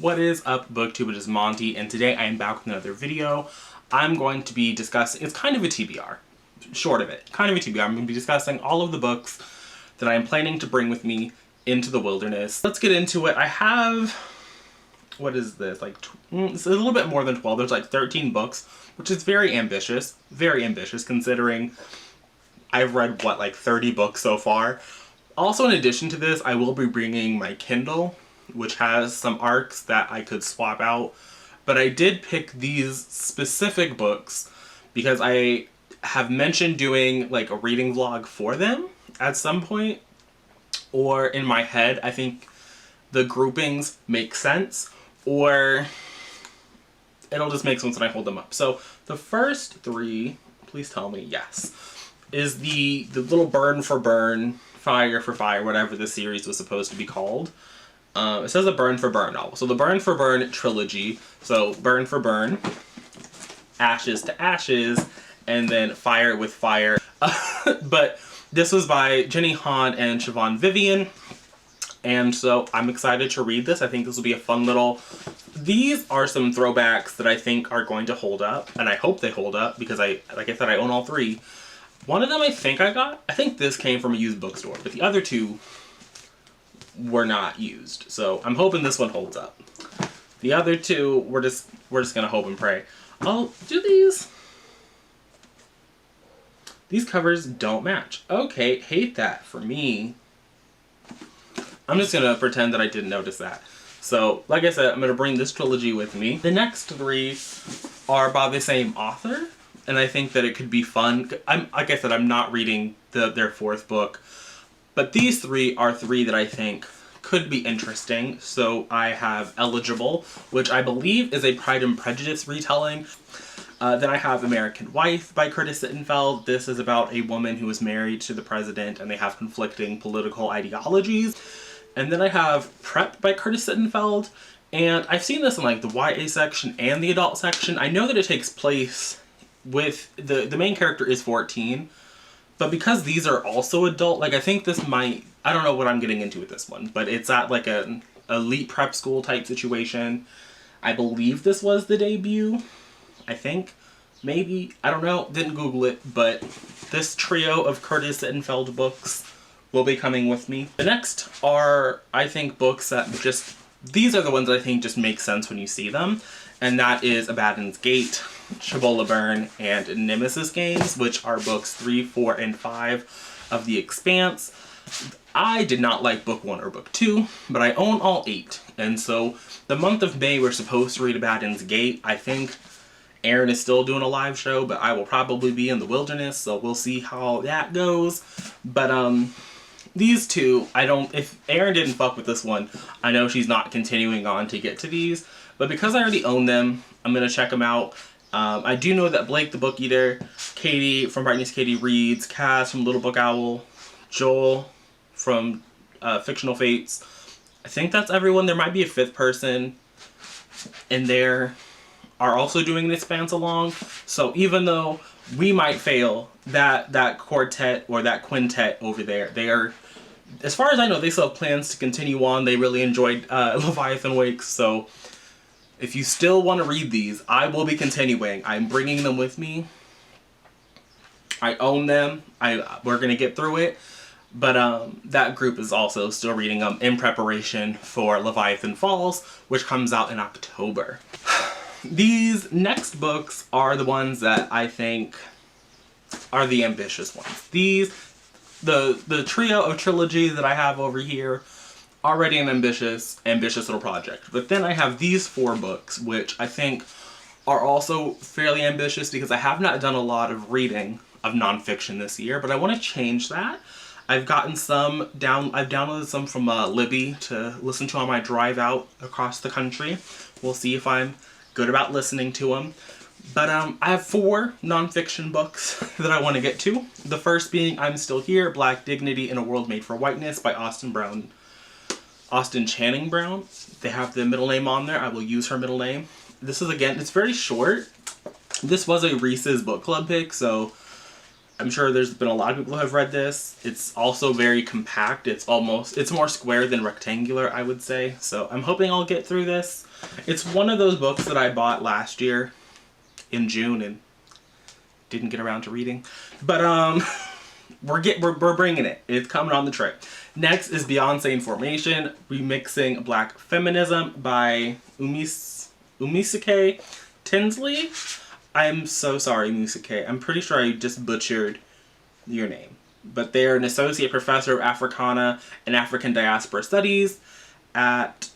What is up, BookTube? It is Monty, and today I am back with another video. I'm going to be discussing, it's kind of a TBR, short of it, kind of a TBR. I'm going to be discussing all of the books that I am planning to bring with me into the wilderness. Let's get into it. I have, what is this, it's a little bit more than 12. There's like 13 books, which is very ambitious considering I've read, what, like 30 books so far. Also, in addition to this, I will be bringing my Kindle, which has some arcs that I could swap out. But I did pick these specific books because I have mentioned doing like a reading vlog for them at some point. Or in my head, I think the groupings make sense. Or it'll just make sense when I hold them up. So the first three, please tell me yes, is the little burn for burn, fire for fire, whatever the series was supposed to be called. It says a Burn for Burn novel. So the Burn for Burn trilogy. So Burn for Burn, Ashes to Ashes, and then Fire with Fire. But this was by Jenny Han and Siobhan Vivian. And so I'm excited to read this. I think this will be a fun little... These are some throwbacks that I think are going to hold up. And I hope they hold up because like I said, I own all three. One of them I think this came from a used bookstore. But the other two were not used, so I'm hoping this one holds up. The other two, we're just gonna hope and pray. Oh, do these covers don't match. Okay, hate that for me. I'm just gonna pretend that I didn't notice that. So, like I said, I'm gonna bring this trilogy with me. The next three are by the same author, and I think that it could be fun. Like I said, I'm not reading their fourth book. But these three are three that I think could be interesting. So I have Eligible, which I believe is a Pride and Prejudice retelling. Then I have American Wife by Curtis Sittenfeld. This is about a woman who is married to the president and they have conflicting political ideologies. And then I have Prep by Curtis Sittenfeld. And I've seen this in like the YA section and the adult section. I know that it takes place with, the main character is 14. But because these are also adult, like I think this might, I don't know what I'm getting into with this one, but it's at like an elite prep school type situation. I believe this was the debut, I think, maybe, I don't know, didn't Google it, but this trio of Curtis Sittenfeld books will be coming with me. The next are, I think, books that just, these are the ones that I think just make sense when you see them, and that is Abaddons Gate, Chabola Burn, and Nemesis Games, which are books 3, 4, and 5 of The Expanse. I did not like book 1 or book 2, but I own all 8. And so the month of May we're supposed to read Abaddons Gate. I think Aaron is still doing a live show, but I will probably be in the wilderness, so we'll see how that goes. But these two, if Aaron didn't fuck with this one, I know she's not continuing on to get to these. But because I already own them, I'm going to check them out. I do know that Blake the Book Eater, Katie from Brightness Katie Reads, Cass from Little Book Owl, Joel from Fictional Fates. I think that's everyone. There might be a fifth person in there are also doing the Expanse along. So even though we might fail, that quartet or that quintet over there, they are, as far as I know, they still have plans to continue on. They really enjoyed Leviathan Wakes, so if you still want to read these, I will be continuing. I'm bringing them with me. I own them. We're going to get through it. But that group is also still reading them in preparation for Leviathan Falls, which comes out in October. These next books are the ones that I think are the ambitious ones. The trio of trilogies that I have over here, already an ambitious little project. But then I have these 4 books, which I think are also fairly ambitious because I have not done a lot of reading of nonfiction this year, but I want to change that. I've gotten some I've downloaded some from Libby to listen to on my drive out across the country. We'll see if I'm good about listening to them. But I have 4 nonfiction books that I want to get to. The first being I'm Still Here, Black Dignity in a World Made for Whiteness by Austin Channing Brown. They have the middle name on there. I will use her middle name. This is, again, it's very short. This was a Reese's book club pick, so I'm sure there's been a lot of people who have read this. It's also very compact. It's more square than rectangular, I would say. So I'm hoping I'll get through this. It's one of those books that I bought last year in June and didn't get around to reading. But we're bringing it. It's coming on the tray. Next is Beyonce in Formation, Remixing Black Feminism by Umisake Tinsley. I'm so sorry, Umisake. I'm pretty sure I just butchered your name. But they're an associate professor of Africana and African diaspora studies at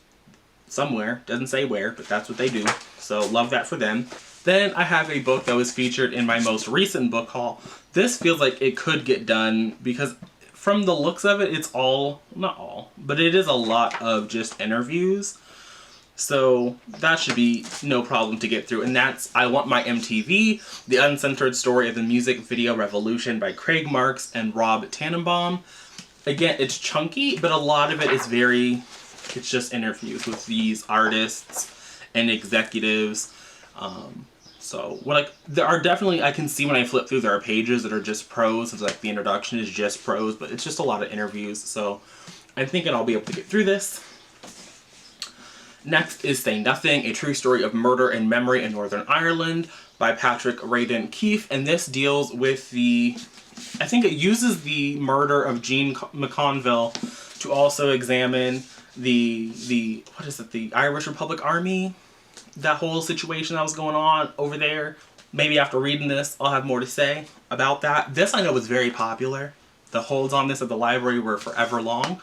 somewhere. Doesn't say where, but that's what they do. So love that for them. Then I have a book that was featured in my most recent book haul. This feels like it could get done because from the looks of it, it's all, not all, but it is a lot of just interviews. So that should be no problem to get through. And that's I Want My MTV, The Uncensored Story of the Music Video Revolution by Craig Marks and Rob Tannenbaum. Again, it's chunky, but a lot of it is it's just interviews with these artists and executives. So, there are definitely, I can see when I flip through, there are pages that are just prose. It's like the introduction is just prose, but it's just a lot of interviews. So, I'm thinking I'll be able to get through this. Next is Say Nothing, A True Story of Murder and Memory in Northern Ireland by Patrick Radden Keefe. And this deals with I think it uses the murder of Jean McConville to also examine the Irish Republic Army, that whole situation that was going on over there. Maybe after reading this, I'll have more to say about that. This I know was very popular. The holds on this at the library were forever long,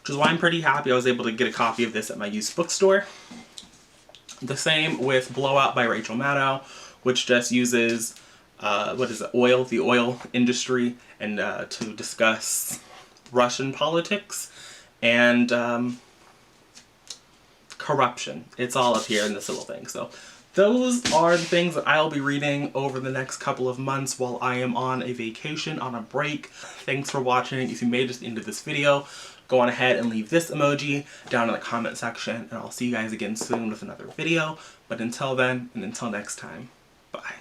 which is why I'm pretty happy I was able to get a copy of this at my used bookstore. The same with Blowout by Rachel Maddow, which just uses, the oil industry, and to discuss Russian politics and corruption. It's all up here in this little thing. So those are the things that I'll be reading over the next couple of months while I am on a vacation, on a break. Thanks for watching. If you made it into this video, go on ahead and leave this emoji down in the comment section, and I'll see you guys again soon with another video. But until then, and until next time, bye.